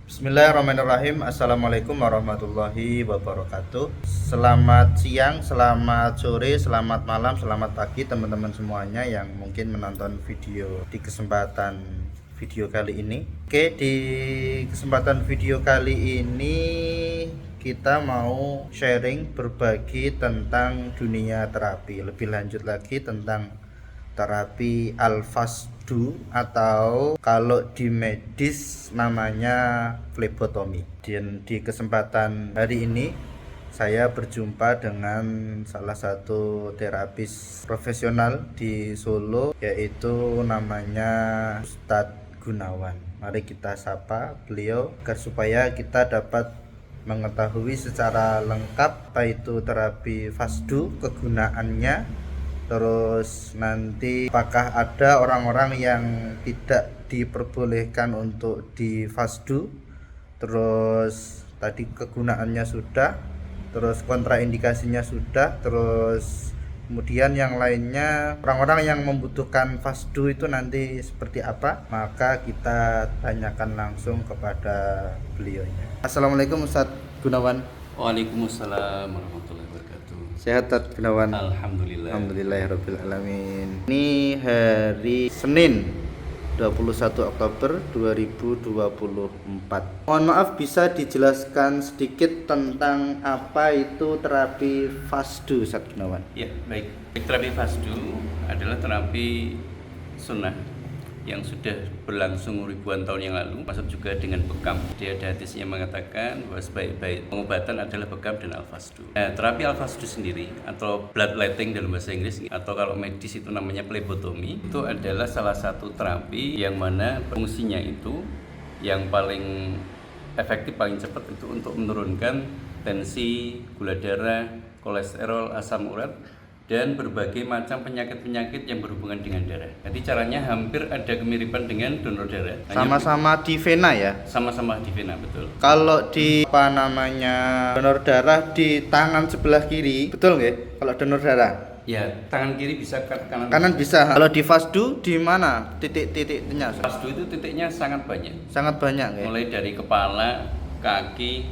Bismillahirrahmanirrahim. Assalamualaikum warahmatullahi wabarakatuh. Selamat siang, selamat sore, selamat malam, selamat pagi teman-teman semuanya yang mungkin menonton video di kesempatan video kali ini. Oke, di kesempatan video kali ini kita mau sharing, berbagi tentang dunia terapi. Lebih lanjut lagi tentang terapi Al-Fasdu atau kalau di medis namanya flebotomi. Dan di kesempatan hari ini saya berjumpa dengan salah satu terapis profesional di Solo, yaitu namanya Ustadz Gunawan. Mari kita sapa beliau agar supaya kita dapat mengetahui secara lengkap apa itu terapi Fasdu, kegunaannya, terus nanti apakah ada orang-orang yang tidak diperbolehkan untuk di Fasdu, terus tadi kegunaannya sudah, terus kontraindikasinya sudah, terus kemudian yang lainnya orang-orang yang membutuhkan Fasdu itu nanti seperti apa, maka kita tanyakan langsung kepada beliaunya. Assalamualaikum Ustadz Gunawan. Waalaikumsalam warahmatullahi wabarakatuh. Sehat Ustadz Gunawan? Alhamdulillah. Alhamdulillahirabbil alamin. Ini hari Senin 21 Oktober 2024. Mohon maaf, bisa dijelaskan sedikit tentang apa itu terapi Fasdu, Ustadz Gunawan? Ya, baik. Terapi Fasdu adalah terapi sunnah yang sudah berlangsung ribuan tahun yang lalu, masuk juga dengan bekam. Dia ada hadisnya mengatakan bahwa sebaik-baik pengobatan adalah bekam dan al-fasdu. Nah, terapi al-fasdu sendiri atau bloodletting dalam bahasa Inggris, atau kalau medis itu namanya flebotomi, itu adalah salah satu terapi yang mana fungsinya itu yang paling efektif, paling cepat itu untuk menurunkan tensi, gula darah, kolesterol, asam urat, dan berbagai macam penyakit-penyakit yang berhubungan dengan darah. Jadi caranya hampir ada kemiripan dengan donor darah. Sama-sama di vena ya? Sama-sama di vena, betul. Kalau di donor darah di tangan sebelah kiri, betul nggak? Kalau donor darah? Ya, tangan kiri bisa, kanan. Kanan bisa. Kalau di Fasdu di mana titik-titiknya? Fasdu itu titiknya sangat banyak. Sangat banyak nggak? Mulai dari kepala, kaki,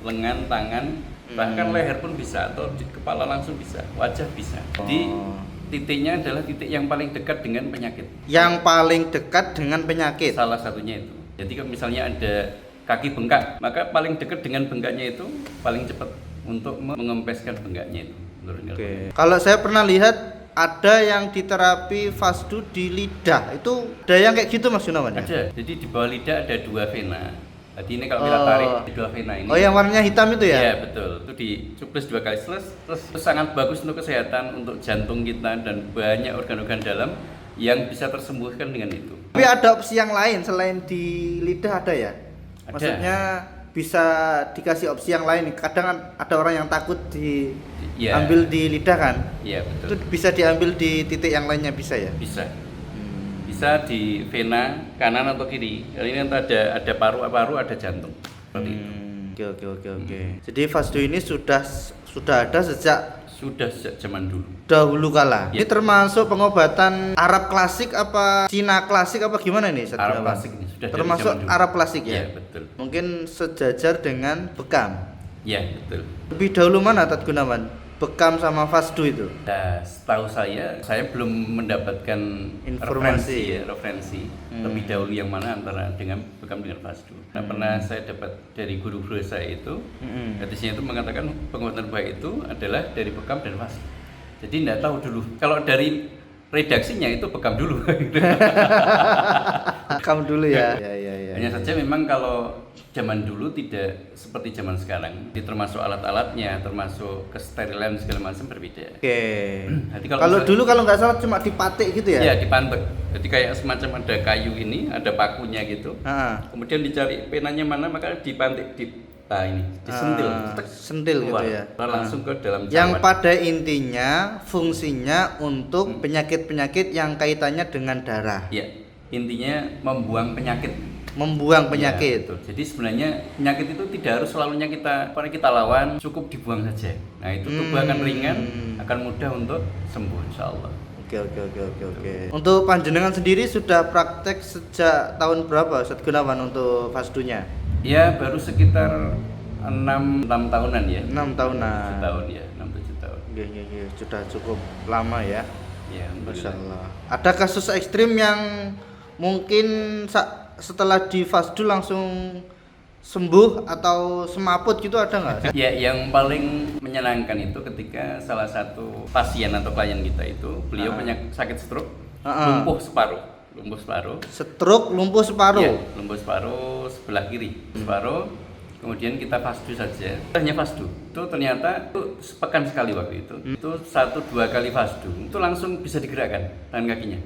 lengan, tangan, bahkan leher pun bisa, atau di kepala langsung bisa, wajah bisa. Jadi titiknya adalah titik yang paling dekat dengan penyakit. Yang paling dekat dengan penyakit. Salah satunya itu. Jadi kalau misalnya ada kaki bengkak, maka paling dekat dengan bengkaknya itu paling cepat untuk mengempeskan bengkaknya itu. Oke. Kalau saya pernah lihat ada yang diterapi Fasdu di lidah, itu ada yang kayak gitu Mas Gunawan ya? Ada. Jadi di bawah lidah ada dua vena. Jadi ini kalau kita tarik di dua vena ini. Oh, yang warnanya hitam itu ya? Iya, betul. Itu dicuplis 2 kali terus sangat bagus untuk kesehatan, untuk jantung kita dan banyak organ-organ dalam yang bisa tersembuhkan dengan itu. Tapi ada opsi yang lain selain di lidah, ada ya? Ada. Maksudnya bisa dikasih opsi yang lain. Kadang ada orang yang takut diambil di lidah kan? Iya, betul. Itu bisa diambil di titik yang lainnya, bisa ya? Bisa. Bisa di vena kanan atau kiri. Ini ada paru-paru, ada jantung. Seperti itu. Oke. Jadi Fasdu ini sudah ada sejak zaman dulu. Dahulu kala. Ya. Ini termasuk pengobatan Arab klasik apa Cina klasik apa gimana nih? Arab klasik ini sudah termasuk dari zaman dulu. Arab klasik ya? Iya, betul. Mungkin sejajar dengan bekam. Iya, betul. Lebih dahulu mana Tat Gunawan? Bekam sama Fasdu itu? Nah, setahu saya belum mendapatkan Informasi. referensi lebih dahulu yang mana antara dengan bekam dengan Fasdu. Nah, pernah saya dapat dari guru-guru saya itu, hadisnya itu mengatakan pengobatan baik itu adalah dari bekam dan Fasdu. Jadi tidak tahu dulu. Kalau dari redaksinya itu bekam dulu. Bekam dulu ya. Hanya saja memang kalau zaman dulu tidak seperti zaman sekarang. Jadi termasuk alat-alatnya, termasuk kesterilan segala macam berbeda. Oke. Jadi Kalau dulu kalau nggak salah cuma dipatik gitu ya? Iya, dipantek. Jadi kayak semacam ada kayu ini, ada pakunya gitu. Kemudian dicari penanya mana, maka dipantik disentil. Sentil gitu ya. Langsung ke dalam cawan. Yang pada intinya fungsinya untuk penyakit-penyakit yang kaitannya dengan darah. Iya, intinya membuang penyakit. Ya, Jadi sebenarnya penyakit itu tidak harus selalunya kita lawan, cukup dibuang saja. Nah, itu tubuh akan ringan, akan mudah untuk sembuh insyaallah. Oke. Untuk panjenengan sendiri sudah praktek sejak tahun berapa Ustadz Gunawan untuk Fasdunya? Ya baru sekitar 6 tahunan ya. 6 tahunan. 7 tahun ya, 6-7 tahun. Iya, sudah cukup lama ya. Ya, Masya alhamdulillah. Allah. Ada kasus ekstrim yang mungkin setelah di fasdu langsung sembuh atau semaput gitu, ada nggak? Ya, yang paling menyenangkan itu ketika salah satu pasien atau klien kita itu beliau sakit stroke, lumpuh separuh. Stroke, lumpuh separuh. Ya, lumpuh separuh sebelah kiri, separuh. Kemudian kita fasdu saja, hanya fasdu. Itu ternyata itu sepekan sekali waktu itu. Itu 1-2 kali fasdu, itu langsung bisa digerakkan tangan kakinya,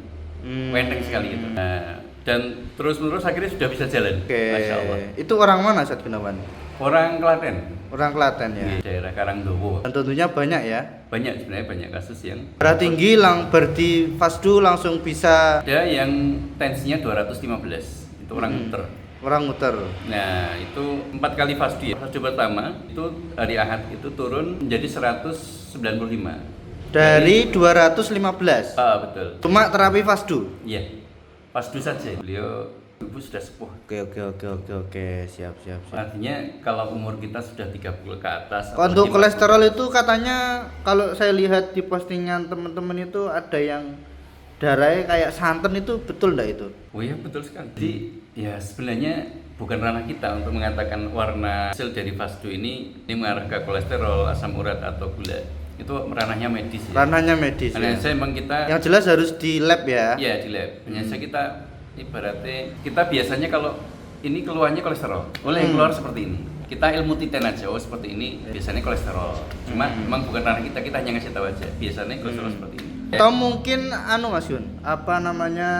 enteng sekali gitu. Nah, dan terus-menerus akhirnya sudah bisa jalan. Masya Allah. Itu orang mana Ustadz Gunawan? Orang Klaten. Orang Klaten ya. Di daerah Karangdowo. Dan tentunya banyak ya. Banyak sebenarnya, banyak kasus yang Darah tinggi berdi fasdu langsung bisa. ada yang tensinya 215. Itu orang muter. Orang muter. Nah, itu 4 kali fasdu ya. Fasdu pertama itu hari Ahad itu turun menjadi 195. Dari 215. Betul. Cuma terapi fasdu. Iya. Fasdu saja. Beliau ibu sudah sepuh. Oke. Siap. Artinya kalau umur kita sudah 30 ke atas. Untuk atau 50. kolesterol itu katanya, kalau saya lihat di postingan teman-teman itu ada yang darahnya kayak santan, itu betul enggak itu? Oh iya, betul sekali. Jadi ya sebenarnya bukan ranah kita untuk mengatakan warna hasil dari fasdu ini mengarah ke kolesterol, asam urat atau gula. Itu ranahnya medis ya. Ranahnya medis. Karena Ya. saya memang kita Yang jelas harus di lab ya. ya di lab. Hanya kita ibaratnya kita biasanya kalau ini keluarnya kolesterol, oleh keluar seperti ini. Kita ilmu titen aja, seperti ini biasanya kolesterol. Cuma memang bukan ranah kita hanya ngasih tahu aja. Biasanya kolesterol seperti ini. Atau mungkin Mas Yun, apa namanya,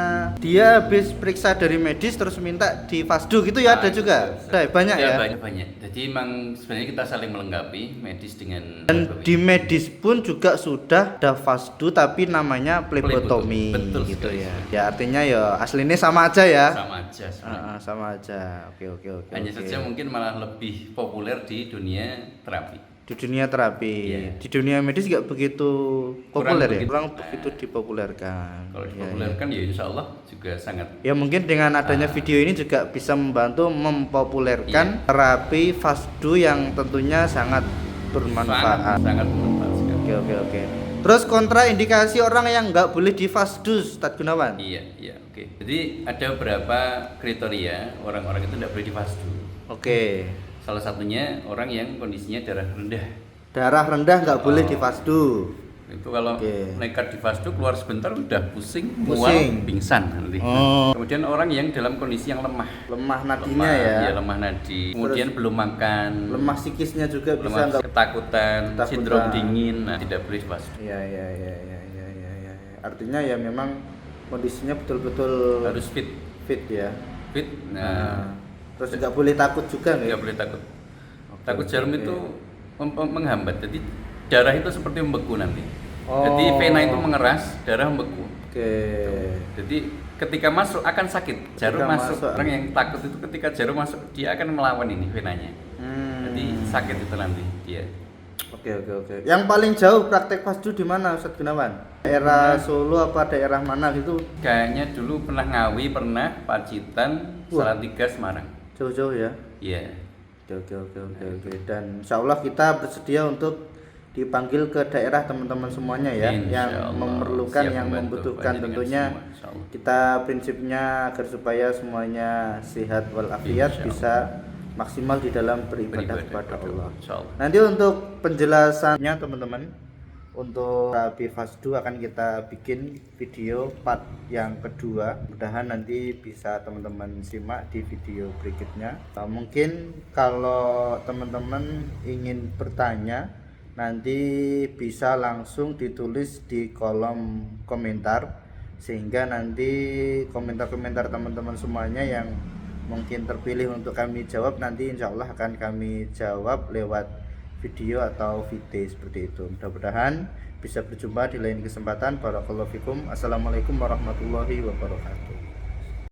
dia habis periksa dari medis terus minta di fasdu gitu ya, ada juga. Ada banyak ya. Banyak. Jadi memang sebenarnya kita saling melengkapi medis dengan Dan di medis pun juga sudah ada fasdu tapi namanya plebotomi. Betul gitu sekali. ya. Ya artinya ya aslinya sama aja ya. Sama aja sebenarnya. Sama aja. Oke. Hanya saja mungkin malah lebih populer di dunia terapi. Di dunia terapi, Iya. di dunia medis nggak begitu populer ya, kurang Nah, begitu dipopulerkan. Kalau Ya, dipopulerkan ya insya Allah juga sangat. ya mungkin dengan adanya video ini juga bisa membantu mempopulerkan terapi fasdu yang tentunya sangat bermanfaat. Sangat bermanfaat sekali. Oke. Terus kontraindikasi orang yang nggak boleh di fasdu, Ustadz Gunawan. Iya, oke. Jadi ada beberapa kriteria orang-orang itu tidak boleh di fasdu. Oke. Salah satunya orang yang kondisinya darah rendah. Darah rendah nggak boleh di fasdu. Itu kalau nekat di fasdu keluar sebentar udah pusing, Pusing. mual, pingsan nanti. Oh. Kemudian orang yang dalam kondisi yang lemah. Lemah nadinya ya. Iya, lemah nadi. Kemudian belum makan. Lemah psikisnya juga bisa Lemah, nggak. ketakutan, sindrom dingin, tidak boleh di fasdu. Iya. Artinya ya memang kondisinya betul-betul Harus fit. ya. Fit. Nah, Terus nggak boleh takut juga nggak? tidak boleh takut. Takut jarum itu menghambat. Jadi darah itu seperti membeku nanti. Jadi vena itu mengeras, darah membeku. Oke. Jadi ketika masuk akan sakit. Jarum masuk. Orang yang takut itu ketika jarum masuk dia akan melawan ini venanya. Jadi sakit itu nanti dia. Oke. Yang paling jauh praktek fasdu di mana, Ustadz Gunawan? Daerah Solo apa daerah mana gitu? Kayaknya dulu pernah Ngawi, pernah Pacitan, Salatiga, Semarang. Jauh-jauh ya. Iya. Oke. Dan insya Allah kita bersedia untuk dipanggil ke daerah teman-teman semuanya ya, Insya yang Allah. memerlukan, Siap yang membantu membutuhkan Panjenengan tentunya. semua, insya Allah. Kita prinsipnya agar supaya semuanya sehat walafiat, Insya bisa maksimal di dalam beribadah kepada kepada Allah. Insya Allah. Nanti untuk penjelasannya teman-teman, untuk terapi fasdu akan kita bikin video part yang kedua. Mudah-mudahan nanti bisa teman-teman simak di video berikutnya. Mungkin kalau teman-teman ingin bertanya, nanti bisa langsung ditulis di kolom komentar, sehingga nanti komentar-komentar teman-teman semuanya yang mungkin terpilih untuk kami jawab, nanti insya Allah akan kami jawab lewat video atau VT seperti itu. Mudah-mudahan bisa berjumpa di lain kesempatan. Barakallahu fikum. Assalamualaikum warahmatullahi wabarakatuh.